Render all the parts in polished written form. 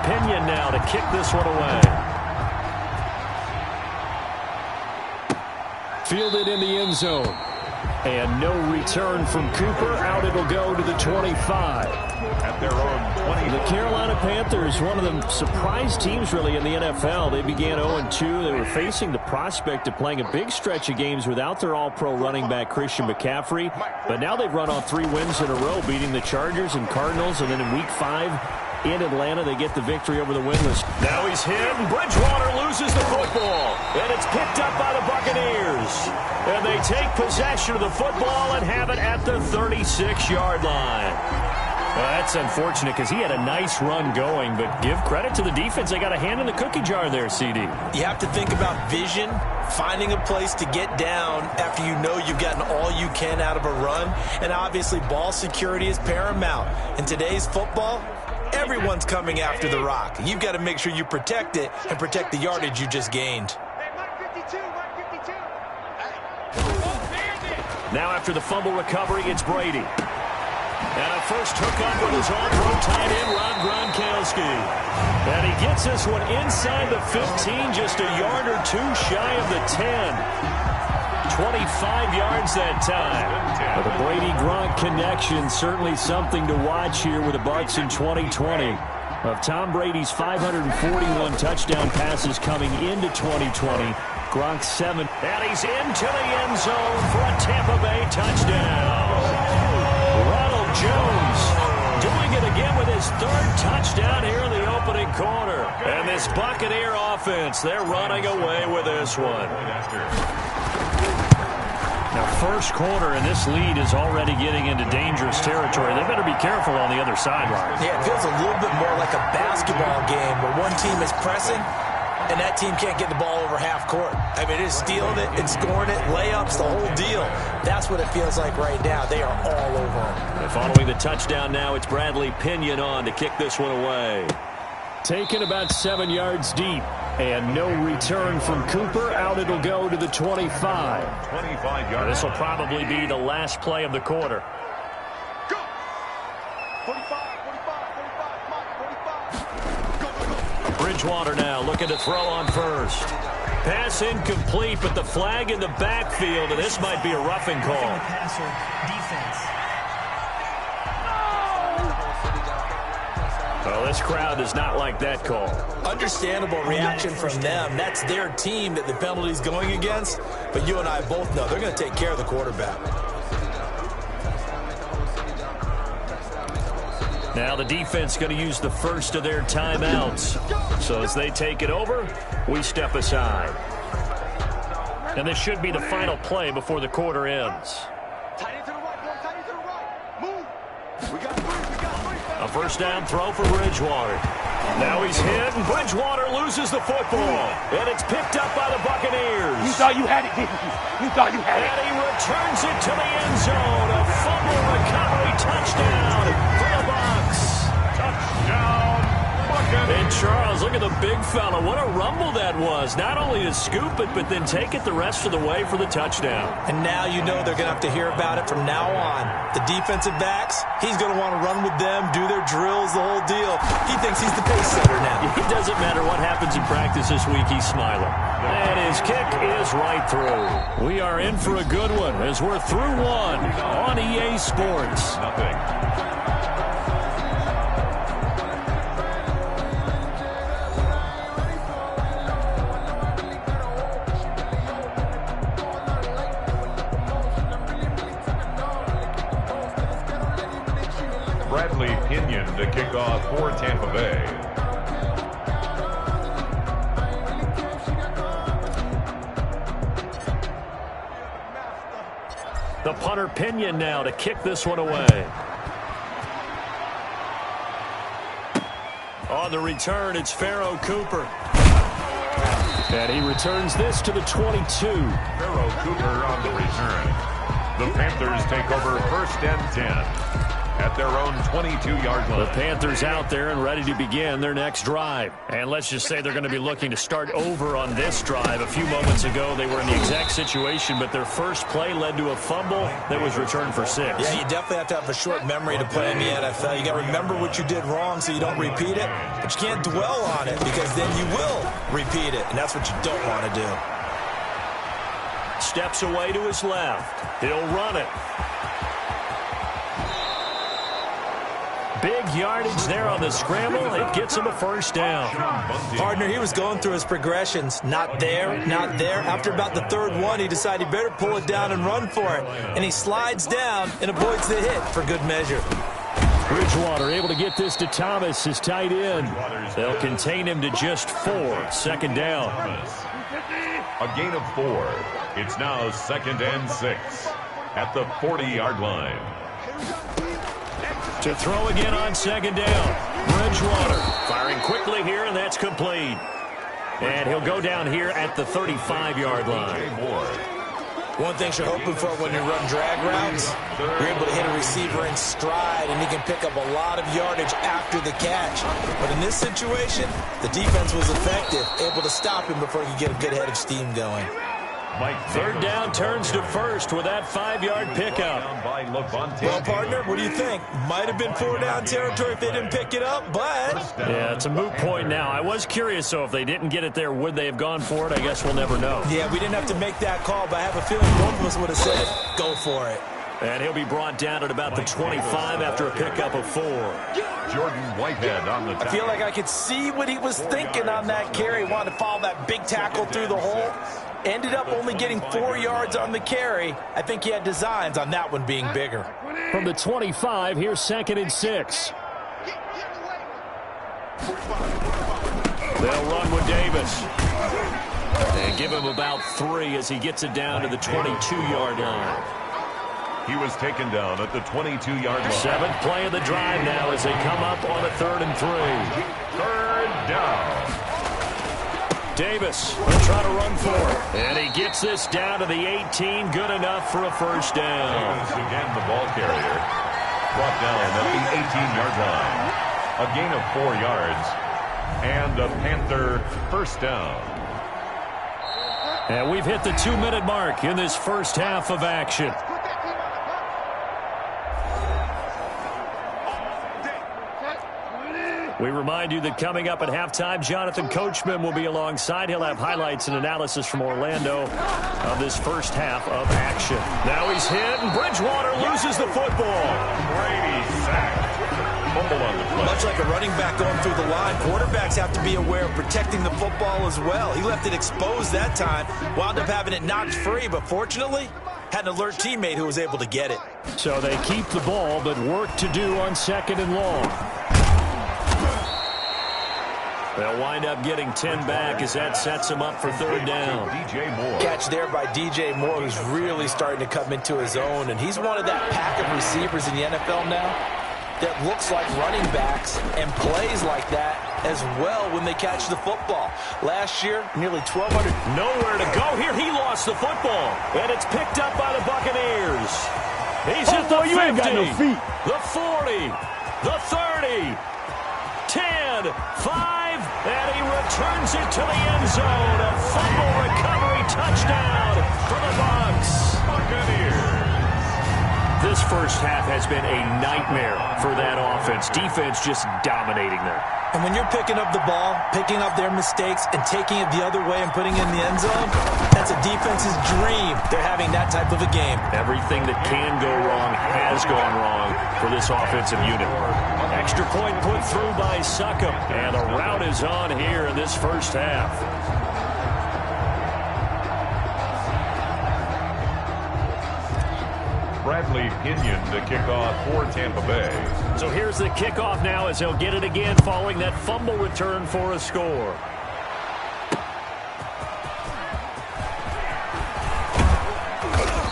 Pinion now to kick this one away. Fielded in the end zone. And no return from Cooper. Out it'll go to the 25. At their own 20. The Carolina Panthers, one of the surprise teams really in the NFL. They began 0-2. They were facing the prospect of playing a big stretch of games without their all-pro running back Christian McCaffrey. But now they've run off 3 wins in a row, beating the Chargers and Cardinals. And then in Week 5 in Atlanta, they get the victory over the winless. Now he's hit, and Bridgewater loses the football. And it's picked up by the Buccaneers. And they take possession of the football and have it at the 36-yard line. Well, that's unfortunate because he had a nice run going, but give credit to the defense. They got a hand in the cookie jar there, CD. You have to think about vision, finding a place to get down after you know you've gotten all you can out of a run. And obviously, ball security is paramount. In today's football, everyone's coming after the rock. You've got to make sure you protect it and protect the yardage you just gained. Now after the fumble recovery, it's Brady. And a first hookup with his all-pro tight end, Rob Gronkowski. And he gets this one inside the 15, just a yard or 2 shy of the 10. 25 yards that time. But the Brady-Gronk connection, certainly something to watch here with the Bucs in 2020. Of Tom Brady's 541 touchdown passes coming into 2020, Gronk's 7. And he's into the end zone for a Tampa Bay touchdown. Ronald Jones doing it again with his 3rd touchdown here in the opening quarter. And this Buccaneer offense, they're running away with this one. Now, first quarter, and this lead is already getting into dangerous territory. They better be careful on the other sideline. Yeah, it feels a little bit more like a basketball game where one team is pressing and that team can't get the ball over half court. I mean, it is stealing it and scoring it, layups, the whole deal. That's what it feels like right now. They are all over them. And following the touchdown now, it's Bradley Pinion on to kick this one away. Taken about 7 yards deep. And no return from Cooper. Out it'll go to the 25. 25 yards. This will probably be the last play of the quarter. Go! 45, 45. Bridgewater now looking to throw on first. Pass incomplete, but the flag in the backfield, and this might be a roughing call. Well, this crowd does not like that call. Understandable reaction from them. That's their team that the penalty's going against. But you and I both know they're going to take care of the quarterback. Now the defense going to use the first of their timeouts. So as they take it over, we step aside. And this should be the final play before the quarter ends. A first down throw for Bridgewater. Now he's hit, and Bridgewater loses the football. And it's picked up by the Buccaneers. You thought you had it, didn't you? You thought you had it. And he returns it to the end zone. A fumble recovery touchdown for the Bucs. Touchdown, Buccaneers. And Charles, look at the big fella. What a rumble that was. Not only to scoop it, but then take it the rest of the way for the touchdown. And now you know they're going to have to hear about it from now on. The defensive backs, he's going to want to run with them, do their drills, the whole deal. He thinks he's the pace setter now. It doesn't matter what happens in practice this week, he's smiling. And his kick is right through. We are in for a good one as we're through one on EA Sports. Nothing. Bradley Pinion to kick off for Tampa Bay. The punter Pinion now to kick this one away. On the return, it's Pharaoh Cooper. And he returns this to the 22. Pharaoh Cooper on the return. The Panthers take over 1st and 10. at their own 22-yard line. The Panthers out there and ready to begin their next drive. And let's just say they're going to be looking to start over on this drive. A few moments ago, they were in the exact situation, but their first play led to a fumble that was returned for 6. Yeah, you definitely have to have a short memory to play in the NFL. You got to remember what you did wrong so you don't repeat it, but you can't dwell on it because then you will repeat it, and that's what you don't want to do. Steps away to his left. He'll run it. Big yardage there on the scramble. It gets him a first down. Partner, he was going through his progressions. Not there, not there. After about the third one, he decided he better pull it down and run for it. And he slides down and avoids the hit for good measure. Bridgewater able to get this to Thomas, his tight end. They'll contain him to just 4. Second down. A gain of 4. It's now 2nd and 6 at the 40-yard line. To throw again on second down. Bridgewater firing quickly here, and that's complete. And he'll go down here at the 35-yard line. One thing you're hoping for when you run drag routes, you're able to hit a receiver in stride, and he can pick up a lot of yardage after the catch. But in this situation, the defense was effective, able to stop him before he could get a good head of steam going. Third down turns to first with that 5-yard pickup. Well, partner, what do you think? Might have been 4-down territory if they didn't pick it up, but... Yeah, it's a moot point now. I was curious, so if they didn't get it there, would they have gone for it? I guess we'll never know. Yeah, we didn't have to make that call, but I have a feeling both of us would have said, go for it. And he'll be brought down at about the 25 after a pickup of 4. Jordan Whitehead on the tackle. I feel like I could see what he was thinking on that carry. Wanted to follow that big tackle through the hole. Ended up only getting 4 yards on the carry. I think he had designs on that one being bigger. From the 25, here's 2nd and 6. They'll run with Davis. And give him about 3 as he gets it down to the 22-yard line. He was taken down at the 22-yard line. 7th play of the drive now as they come up on a 3rd and 3. 3rd down. Davis will try to run for it. And he gets this down to the 18. Good enough for a first down. Davis again, the ball carrier. Brought down at the 18-yard line. A gain of 4 yards. And a Panther first down. And we've hit the 2-minute mark in this first half of action. We remind you that coming up at halftime, Jonathan Coachman will be alongside. He'll have highlights and analysis from Orlando of this first half of action. Now he's hit, and Bridgewater loses the football. Brady sacked. Fumble on the play. Much like a running back going through the line, quarterbacks have to be aware of protecting the football as well. He left it exposed that time, wound up having it knocked free, but fortunately, had an alert teammate who was able to get it. So they keep the ball, but work to do on 2nd and long. They'll wind up getting 10 back as that sets him up for 3rd down. DJ Moore. Catch there by DJ Moore, who's really starting to come into his own, and he's one of that pack of receivers in the NFL now that looks like running backs and plays like that as well when they catch the football. Last year, nearly 1,200. Nowhere to go here. He lost the football, and it's picked up by the Buccaneers. He's at the 50, you ain't got no feet. The 40, the 30, 10, 5, and he returns it to the end zone. A fumble recovery touchdown for the Bucs. Buccaneers. This first half has been a nightmare for that offense. Defense just dominating them. And when you're picking up the ball, picking up their mistakes, and taking it the other way and putting it in the end zone, that's a defense's dream. They're having that type of a game. Everything that can go wrong has gone wrong for this offensive unit. Extra point put through by Succop, and the route is on here in this first half. Bradley Pinion to kick off for Tampa Bay. So here's the kickoff now as they'll get it again following that fumble return for a score.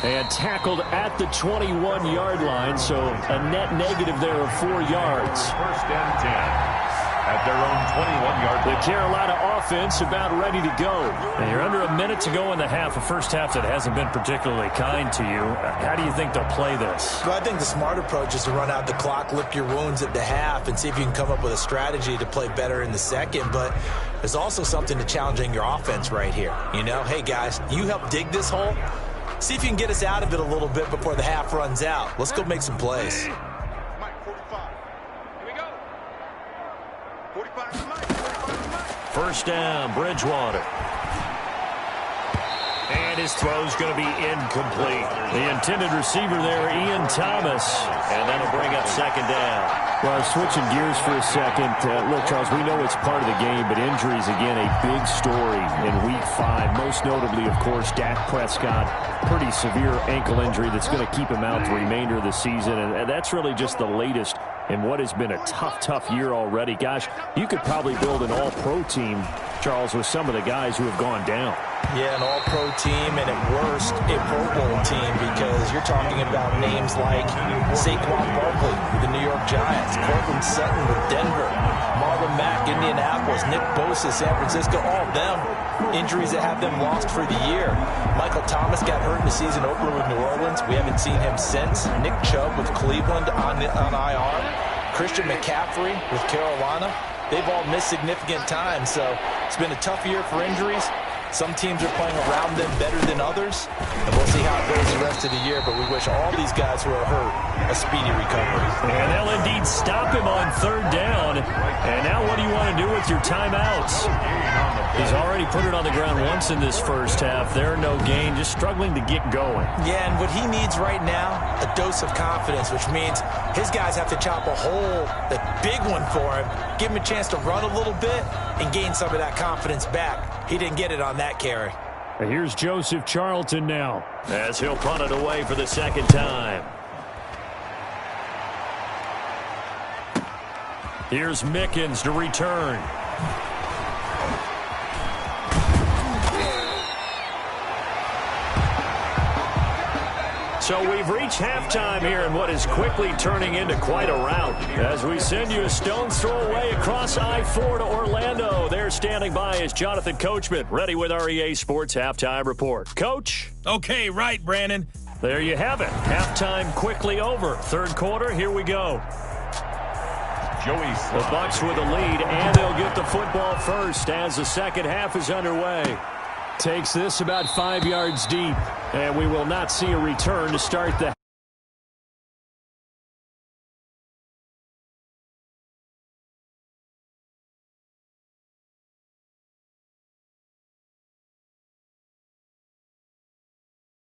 And tackled at the 21-yard line, so a net negative there of 4 yards. 1st and 10 at their own 21-yard line. The Carolina offense about ready to go. And you're under a minute to go in the half, a first half that hasn't been particularly kind to you. How do you think they'll play this? Well, I think the smart approach is to run out the clock, lick your wounds at the half, and see if you can come up with a strategy to play better in the second. But there's also something to challenging your offense right here. You know, hey, guys, you help dig this hole. See if you can get us out of it a little bit before the half runs out. Let's go make some plays. First down, Bridgewater. And his throw's going to be incomplete. The intended receiver there, Ian Thomas. And that'll bring up second down. Well, switching gears for a second. Look, Charles, we know it's part of the game, but injuries, again, a big story in Week 5. Most notably, of course, Dak Prescott. Pretty severe ankle injury that's going to keep him out the remainder of the season. And that's really just the latest in what has been a tough year already. Gosh, you could probably build an all-pro team, Charles, with some of the guys who have gone down. Yeah, an all-pro team, and at worst, a Pro Bowl team, because you're talking about names like Saquon Barkley with the New York Giants, Cortland Sutton with Denver, Marlon Mack, Indianapolis, Nick Bosa, San Francisco, all of them injuries that have them lost for the year. Michael Thomas got hurt in the season opener with New Orleans. We haven't seen him since. Nick Chubb with Cleveland on IR. Christian McCaffrey with Carolina. They've all missed significant time, so it's been a tough year for injuries. Some teams are playing around them better than others, and we'll see how it goes the rest of the year, but we wish all these guys who are hurt a speedy recovery. And they'll indeed stop him on third down. And now what do you want to do with your timeouts? He's already put it on the ground once in this first half. There, no gain, just struggling to get going. Yeah, and what he needs right now, a dose of confidence, which means his guys have to chop a hole, a big one for him, give him a chance to run a little bit and gain some of that confidence back. He didn't get it on that carry. And here's Joseph Charlton now, as he'll punt it away for the second time. Here's Mickens to return. So we've reached halftime here in what is quickly turning into quite a rout. As we send you a stone's throw away across I-4 to Orlando. There standing by is Jonathan Coachman, ready with our EA Sports Halftime Report. Coach? Okay, right, Brandon. There you have it. Halftime quickly over. Third quarter, here we go. The Bucs with a lead, and they'll get the football first as the second half is underway. Takes this about 5 yards deep, and we will not see a return to start the